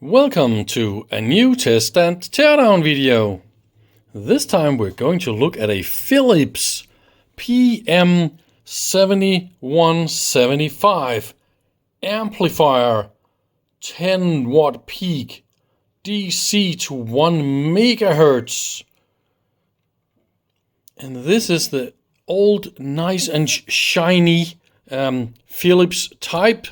Welcome to a new test and teardown video. This time we're going to look at a Philips PM5175 Amplifier 10 watt peak DC to 1 MHz. And this is the old nice and shiny Philips type.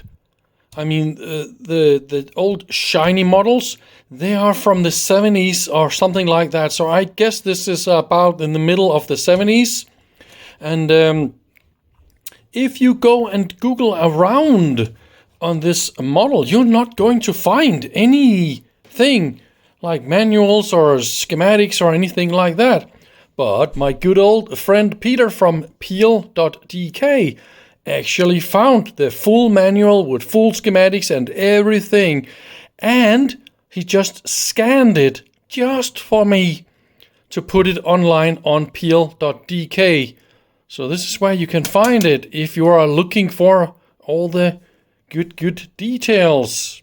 I mean, the old shiny models, they are from the 70s or something like that. So I guess this is about in the middle of the 70s. And if you go and Google around on this model, you're not going to find anything like manuals or schematics or anything like that. But my good old friend Peter from peel.dk actually found the full manual with full schematics and everything, and he just scanned it just for me to put it online on peel.dk. So this is where you can find it if you are looking for all the good details.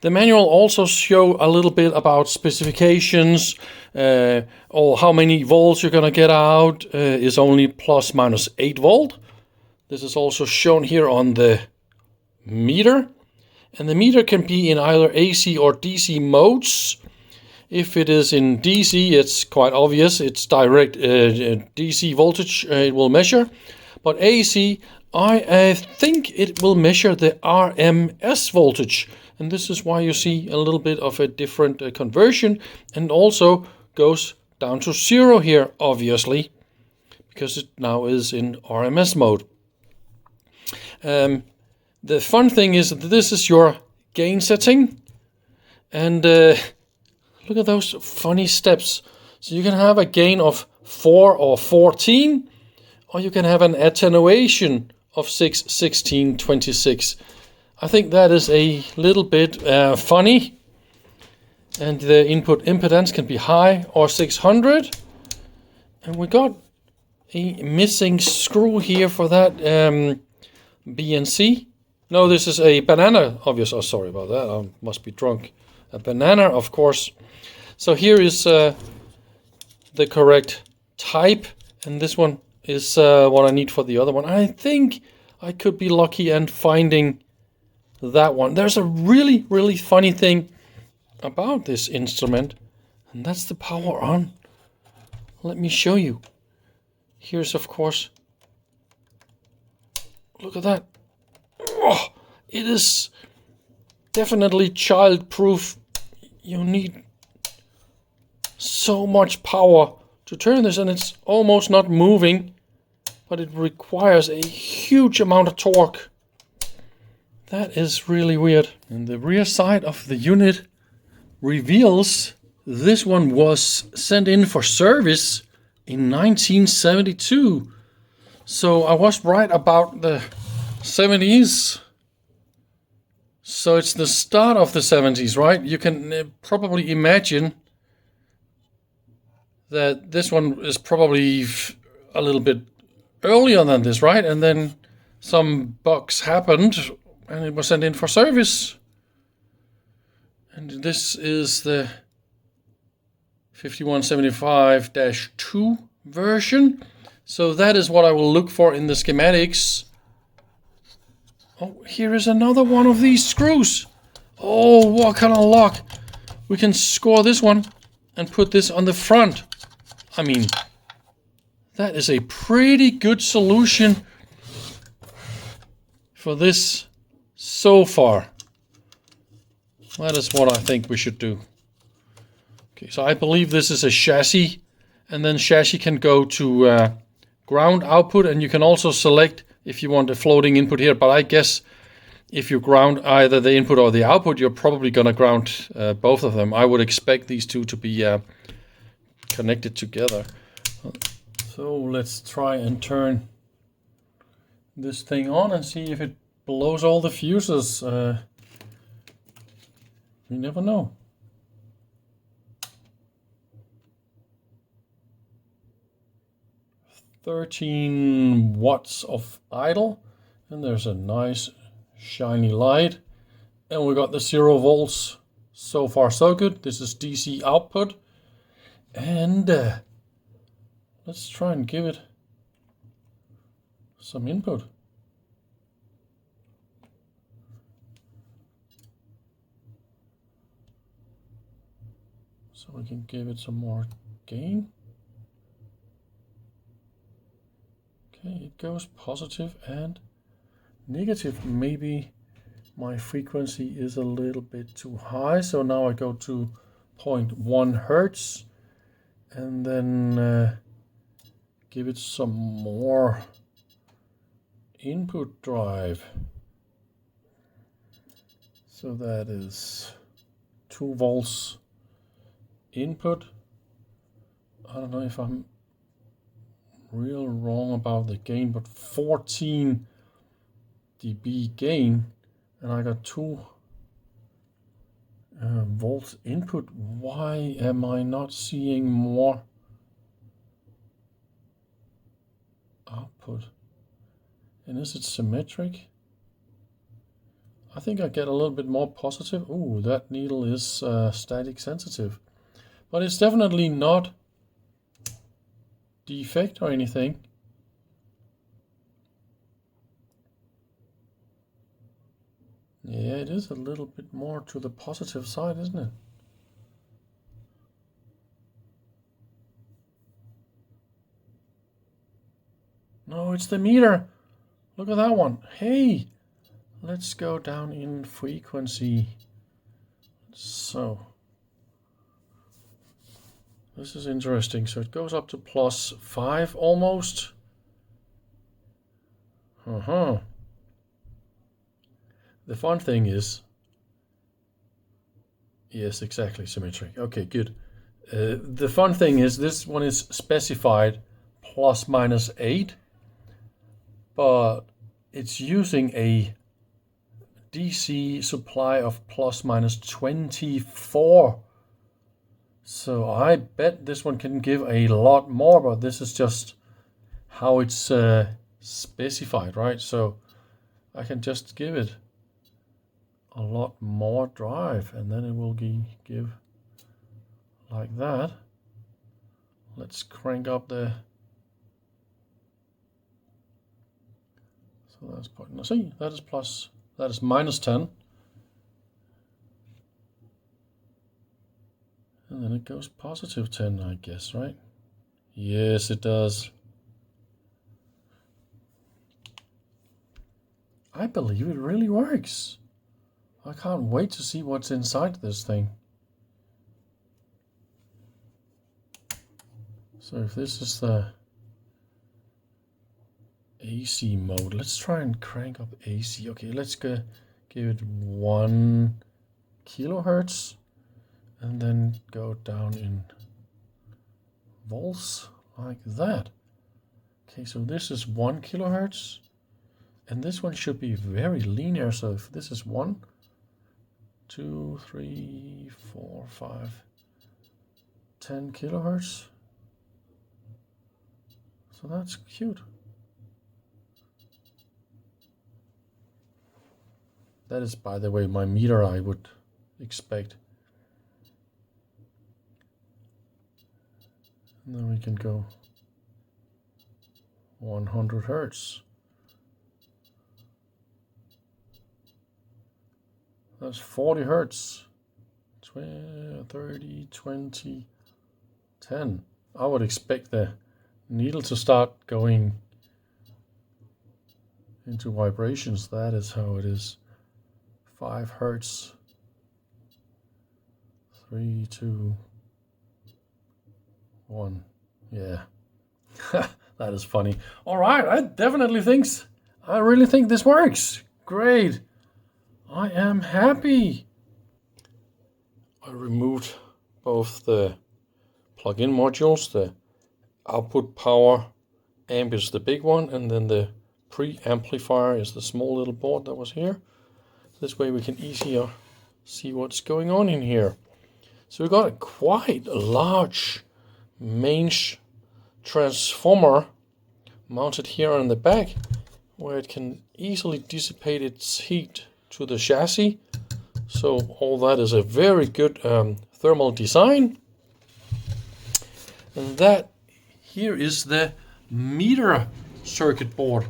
The manual also show a little bit about specifications, or how many volts you're gonna get out is only plus minus 8 volt. This is also shown here on the meter, and the meter can be in either AC or DC modes. If it is in DC, it's quite obvious, it's direct DC voltage it will measure, but AC, I think it will measure the RMS voltage, and this is why you see a little bit of a different conversion, and also goes down to 0 here, obviously, because it now is in RMS mode. The fun thing is that this is your gain setting, and look at those funny steps. So you can have a gain of 4 or 14, or you can have an attenuation of 6, 16, 26. I think that is a little bit funny, and the input impedance can be high or 600, and we got a missing screw here for that BNC. No, this is a banana, obviously. Oh, sorry about that. I must be drunk. A banana, of course. So here is the correct type, and this one is what I need for the other one. I think I could be lucky and finding that one. There's a really funny thing about this instrument, and that's the power on. Let me show you. Here's, of course, look at that. Oh, it is definitely child-proof. You need so much power to turn this, and it's almost not moving, but it requires a huge amount of torque. That is really weird. And the rear side of the unit reveals this one was sent in for service in 1972. So I was right about the 70s. So it's the start of the 70s, right? You can probably imagine that this one is probably a little bit earlier than this, right? And then some bugs happened and it was sent in for service. And this is the 5175-2 version. So that is what I will look for in the schematics. Oh, here is another one of these screws. Oh, what kind of luck. We can score this one and put this on the front. I mean, that is a pretty good solution for this so far. That is what I think we should do. Okay, so I believe this is a chassis, and then chassis can go to ground output, and you can also select if you want a floating input here, but I guess if you ground either the input or the output, you're probably gonna ground both of them. I would expect these two to be connected together. So let's try and turn this thing on and see if it blows all the fuses. You never know. "13 watts of idle," and there's a nice shiny light, And we got the 0 volts. So far so good. This is DC output. And let's try and give it some input. So we can give it some more gain. Okay, it goes positive and negative. Maybe my frequency is a little bit too high. So now I go to 0.1 Hertz and then give it some more input drive. So that is 2 volts input. I don't know if I'm real wrong about the gain, but 14 dB gain, and I got 2 volts input. Why am I not seeing more output? And is it symmetric? I think I get a little bit more positive. Ooh, that needle is static sensitive, but it's definitely not defect or anything. Yeah, it is a little bit more to the positive side, isn't it? No, it's the meter. Look at that one. Hey, let's go down in frequency. So this is interesting. So it goes up to +5 almost. The fun thing is, yes, exactly, symmetric. Okay, good. The fun thing is this one is specified ±8, but it's using a DC supply of ±24. So I bet this one can give a lot more, but this is just how it's specified, right? So I can just give it a lot more drive, and then it will give like that. Let's crank up the. So that's point. Now see, that is plus. That is -10, and then it goes +10, I guess, right? Yes, it does. I believe it really works. I can't wait to see what's inside this thing. So if this is the AC mode, let's try and crank up AC. Okay, let's give it 1 kilohertz and then go down in volts like that. Okay, so this is 1 kilohertz, and this one should be very linear. So if this is 1, 2, 3, 4, 5, 10 kilohertz. So that's cute. That is, by the way, my meter I would expect. And then we can go 100 hertz. That's 40 hertz. 20, 30, 20, 10. I would expect the needle to start going into vibrations. That is how it is. 5 hertz. 3, 2, 1. Yeah. That is funny. All right, I really think this works. Great. I am happy. I removed both the plug-in modules. The output power amp is the big one, and then the pre-amplifier is the small little board that was here. This way we can easier see what's going on in here. So we've got a quite large mains transformer mounted here on the back, where it can easily dissipate its heat to the chassis. So all that is a very good thermal design. And that here is the meter circuit board.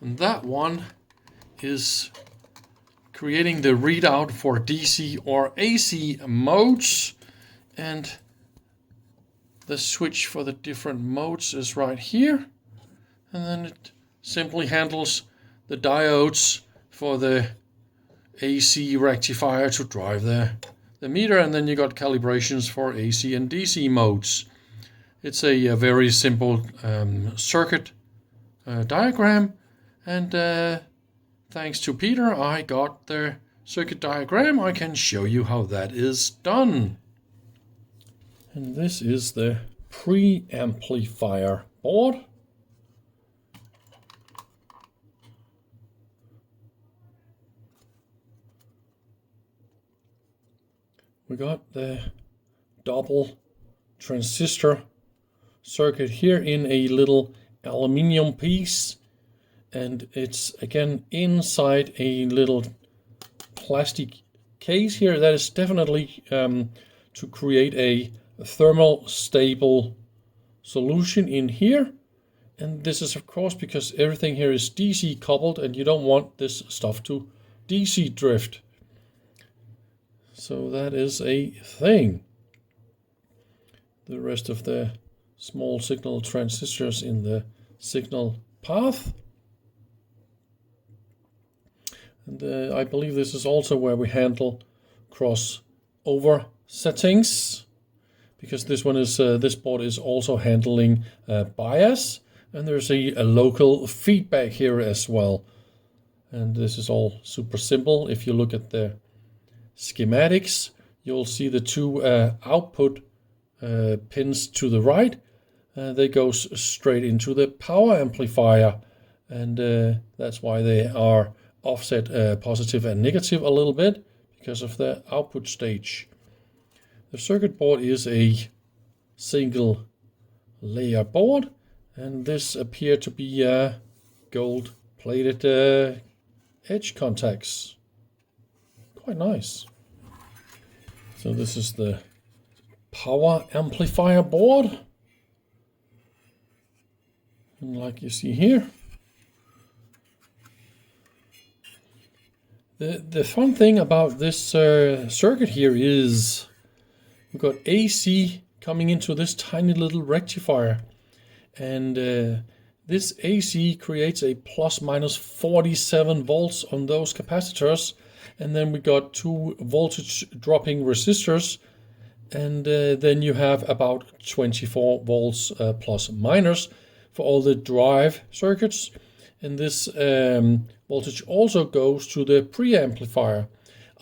And that one is creating the readout for DC or AC modes. And the switch for the different modes is right here. And then it simply handles the diodes for the AC rectifier to drive the meter, and then you got calibrations for AC and DC modes. It's a very simple circuit diagram, and thanks to Peter I got the circuit diagram. I can show you how that is done. And this is the pre-amplifier board. We got the double transistor circuit here in a little aluminium piece, and it's again inside a little plastic case here. That is definitely to create a thermal stable solution in here. And this is of course because everything here is DC coupled, and you don't want this stuff to DC drift. So that is a thing. The rest of the small signal transistors in the signal path. And I believe this is also where we handle crossover settings, because this one is this board is also handling bias, and there's a local feedback here as well. And this is all super simple. If you look at the schematics, you'll see the two output pins to the right. They go straight into the power amplifier, and that's why they are offset positive and negative a little bit because of the output stage. The circuit board is a single layer board, and this appear to be gold plated edge contacts. Quite nice. So this is the power amplifier board, and like you see here, the fun thing about this circuit here is we've got AC coming into this tiny little rectifier, and this AC creates a plus minus 47 volts on those capacitors. And then we got two voltage dropping resistors, and then you have about 24 volts plus minus for all the drive circuits. And this voltage also goes to the preamplifier.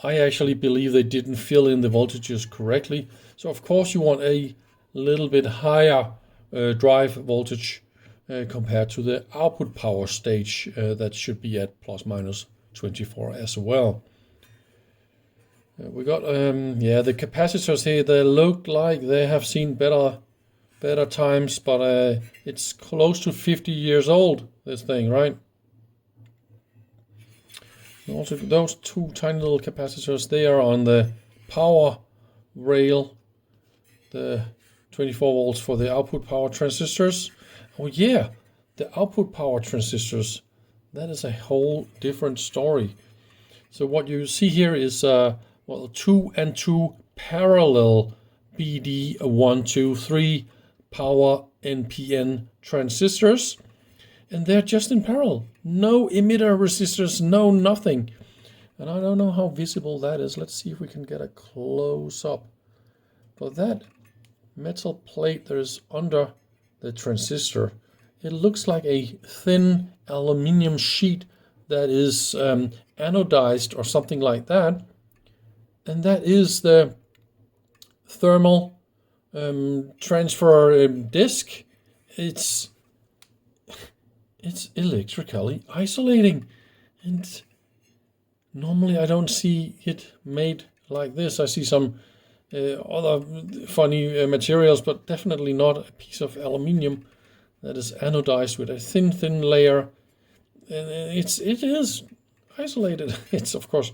I actually believe they didn't fill in the voltages correctly. So of course you want a little bit higher drive voltage compared to the output power stage that should be at plus minus 24 as well. We got the capacitors here. They look like they have seen better times, but it's close to 50 years old, this thing, right? And also those two tiny little capacitors, they are on the power rail, the 24 volts for the output power transistors. Oh yeah, the output power transistors, that is a whole different story. So what you see here is 2 and 2 parallel BD123 power NPN transistors, and they're just in parallel. No emitter resistors, no nothing. And I don't know how visible that is. Let's see if we can get a close up. But that metal plate that is under the transistor, it looks like a thin aluminium sheet that is anodized or something like that. And that is the thermal transfer disk. It's electrically isolating, and normally I don't see it made like this. I see some other funny materials, but definitely not a piece of aluminium that is anodized with a thin layer. And it is isolated. It's of course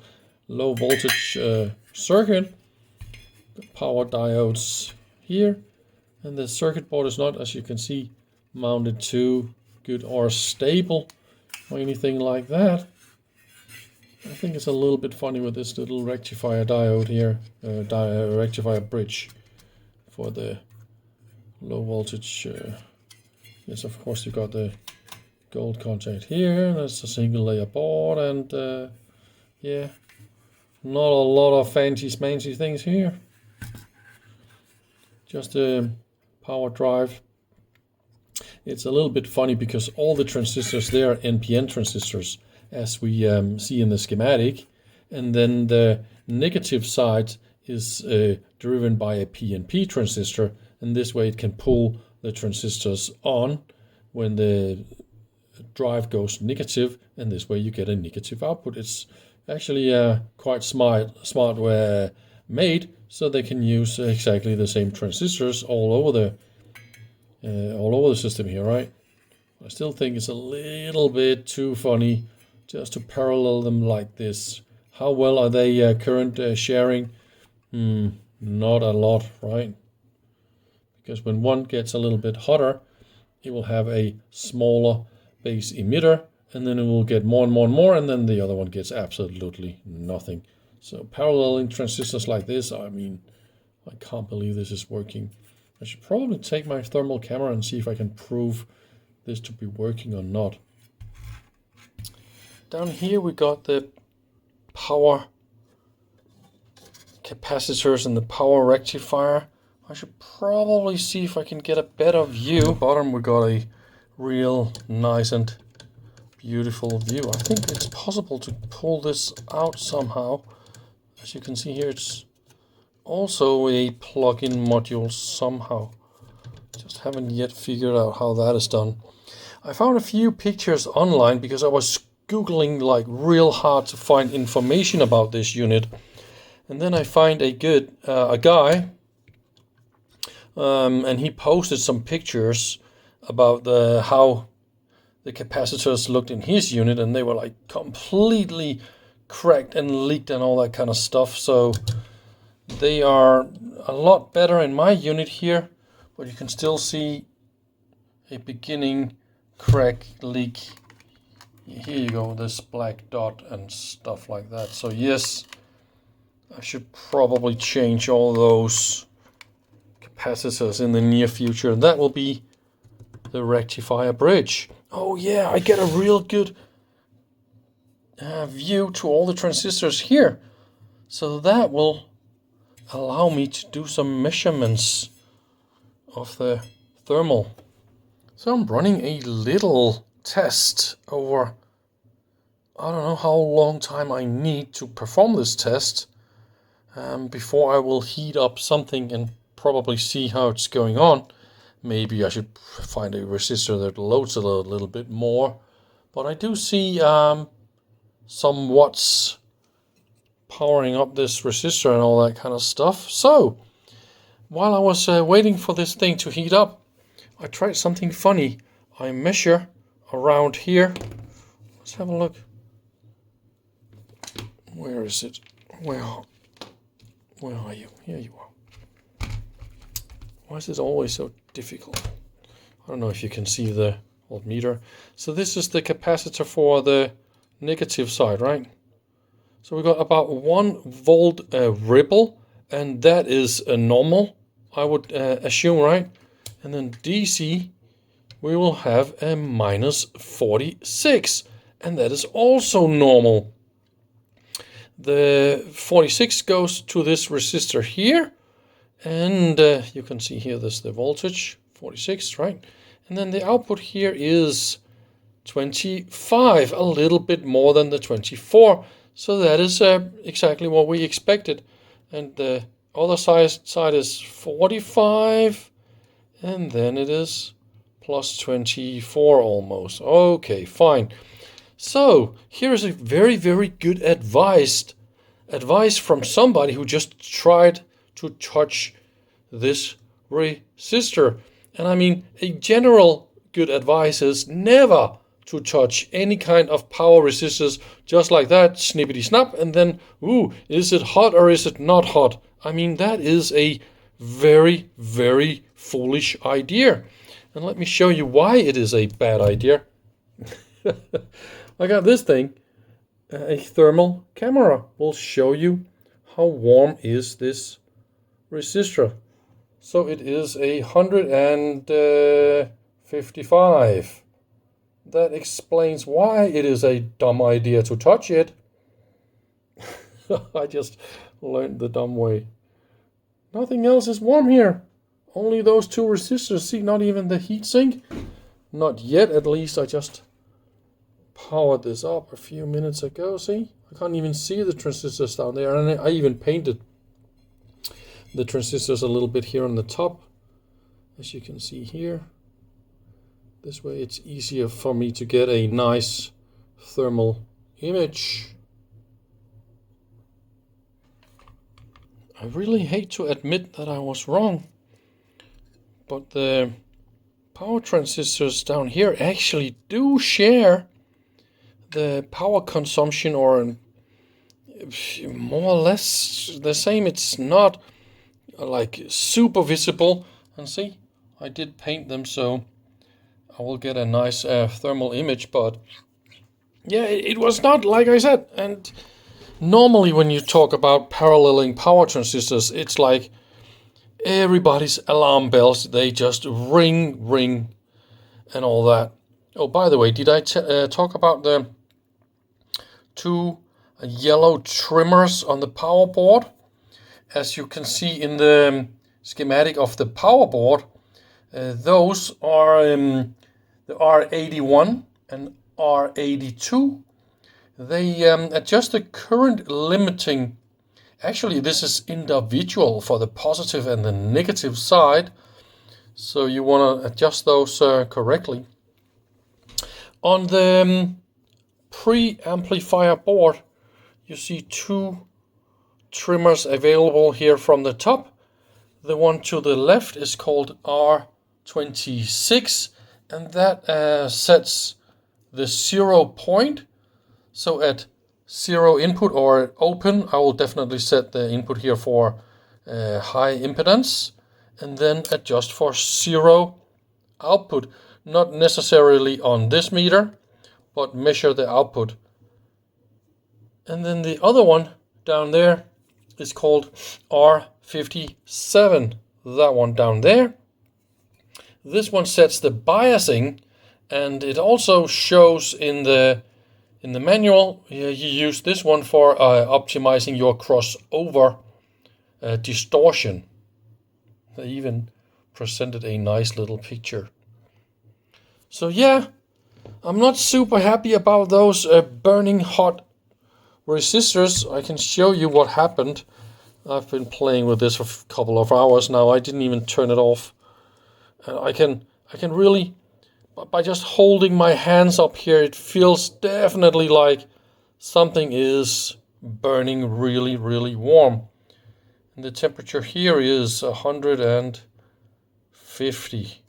low voltage circuit. The power diodes here, and the circuit board is not, as you can see, mounted to good or stable or anything like that. I think it's a little bit funny with this little rectifier diode here, rectifier bridge for the low voltage. Yes, of course you got the gold contact here. That's a single layer board, and yeah, not a lot of fancy smancy things here. Just a power drive. It's a little bit funny because all the transistors there are NPN transistors, as we see in the schematic, and then the negative side is driven by a PNP transistor, and this way it can pull the transistors on when the drive goes negative, and this way you get a negative output. It's actually quite smart made, so they can use exactly the same transistors all over the system here, right? I still think it's a little bit too funny just to parallel them like this. How well are they current sharing? Not a lot, right? Because when one gets a little bit hotter, it will have a smaller base emitter, and then it will get more and more and more, and then the other one gets absolutely nothing. So paralleling transistors like this, I mean, I can't believe this is working. I should probably take my thermal camera and see if I can prove this to be working or not. Down here we got the power capacitors and the power rectifier. I should probably see if I can get a better view. At the bottom we got a real nice and beautiful view. I think it's possible to pull this out somehow. As you can see here, it's also a plug-in module somehow. Just haven't yet figured out how that is done. I found a few pictures online because I was Googling like real hard to find information about this unit. And then I find a guy, and he posted some pictures about how the capacitors looked in his unit, and they were like completely cracked and leaked and all that kind of stuff. So they are a lot better in my unit here, but you can still see a beginning crack leak. Here you go, this black dot and stuff like that. So yes, I should probably change all those capacitors in the near future. That will be the rectifier bridge. Oh yeah, I get a real good view to all the transistors here. So that will allow me to do some measurements of the thermal. So I'm running a little test over, I don't know how long time I need to perform this test before I will heat up something and probably see how it's going on. Maybe I should find a resistor that loads it a little bit more. But I do see some watts powering up this resistor and all that kind of stuff. So while I was waiting for this thing to heat up, I tried something funny. I measure around here. Let's have a look. Where is it? Where are you? Here you are. Why is this always so difficult? I don't know if you can see the voltmeter. So this is the capacitor for the negative side, right? So we got about 1 volt ripple, and that is a normal, I would assume, right? And then DC, we will have a minus 46, and that is also normal. The 46 goes to this resistor here, and you can see here this the voltage, 46, right? And then the output here is 25, a little bit more than the 24. So that is exactly what we expected. And the other side is 45, and then it is plus 24 almost. Okay, fine. So here is a very, very good advice from somebody who just tried to touch this resistor. And I mean, a general good advice is never to touch any kind of power resistors just like that, snippity snap, and then, ooh, is it hot or is it not hot? I mean, that is a very, very foolish idea. And let me show you why it is a bad idea. I got this thing, a thermal camera. Will show you how warm is this resistor. So it is 155. That explains why it is a dumb idea to touch it. I just learned the dumb way. Nothing else is warm here. Only those two resistors. See, not even the heatsink. Not yet, at least. I just powered this up a few minutes ago. See, I can't even see the transistors down there. And I even painted the transistors a little bit here on the top, as you can see here. This way it's easier for me to get a nice thermal image. I really hate to admit that I was wrong, but the power transistors down here actually do share the power consumption, or more or less the same. It's not like super visible, and see, I did paint them so I will get a nice thermal image, but yeah, it was not like I said. And normally when you talk about paralleling power transistors, it's like everybody's alarm bells, they just ring and all that. Oh, by the way, did I talk about the two yellow trimmers on the power board? As you can see in the schematic of the power board, those are the R81 and R82. They adjust the current limiting. Actually, this is individual for the positive and the negative side, so you want to adjust those correctly. On the pre-amplifier board, you see two trimmers available here from the top. The one to the left is called R26, and that sets the 0 point. So at 0 input or open, I will definitely set the input here for high impedance, and then adjust for 0 output. Not necessarily on this meter, but measure the output. And then the other one down there is called R57. That one down there. This one sets the biasing, and it also shows in the manual. You use this one for optimizing your crossover distortion. They even presented a nice little picture. So yeah, I'm not super happy about those burning hot resistors. I can show you what happened. I've been playing with this for a couple of hours now. I didn't even turn it off. And I can really, by just holding my hands up here, it feels definitely like something is burning really, really warm. And the temperature here is 150.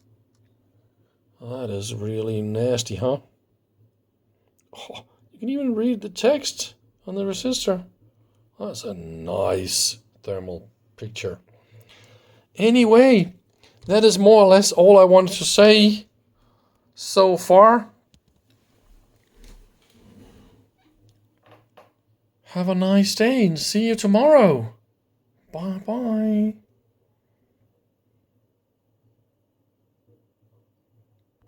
That is really nasty, huh? Oh, you can even read the text on the resistor. That's a nice thermal picture. Anyway, that is more or less all I wanted to say so far. Have a nice day and see you tomorrow. Bye bye.